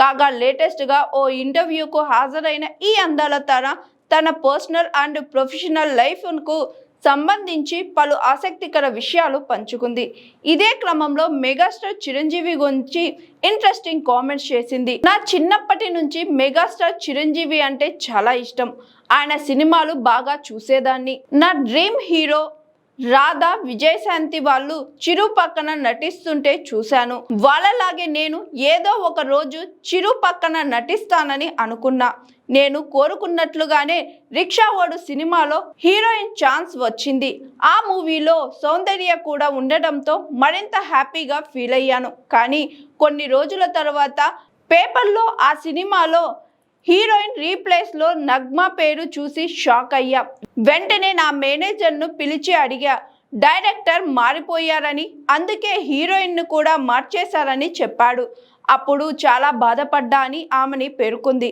కాగా లేటెస్ట్ గా ఓ ఇంటర్వ్యూకు హాజరైన ఈ అందాల తార తన పర్సనల్ అండ్ ప్రొఫెషనల్ లైఫ్ కు సంబంధించి పలు ఆసక్తికర విషయాలు పంచుకుంది. ఇదే క్రమంలో మెగాస్టార్ చిరంజీవి గురించి ఇంట్రెస్టింగ్ కామెంట్స్ చేసింది. నా చిన్నప్పటి నుంచి మెగాస్టార్ చిరంజీవి అంటే చాలా ఇష్టం. ఆయన సినిమాలు బాగా చూసేదాన్ని. నా డ్రీమ్ హీరో రాధా, విజయశాంతి వాళ్ళు చిరు పక్కన నటిస్తుంటే చూశాను. వాళ్ళలాగే నేను ఏదో ఒక రోజు చిరు పక్కన నటిస్తానని అనుకున్నా. నేను కోరుకున్నట్లుగానే రిక్షా ఓడు సినిమాలో హీరోయిన్ ఛాన్స్ వచ్చింది. ఆ మూవీలో సౌందర్య కూడా ఉండడంతో మరింత హ్యాపీగా ఫీల్ అయ్యాను. కానీ కొన్ని రోజుల తర్వాత పేపర్లో ఆ సినిమాలో హీరోయిన్ రీప్లేస్ లో నగ్మా పేరు చూసి షాక్ అయ్యా. వెంటనే నా మేనేజర్ను పిలిచి అడిగా. డైరెక్టర్ మారిపోయారని, అందుకే హీరోయిన్ ను కూడా మార్చేశారని చెప్పాడు. అప్పుడు చాలా బాధపడ్డా అని ఆమెని పేర్కొంది.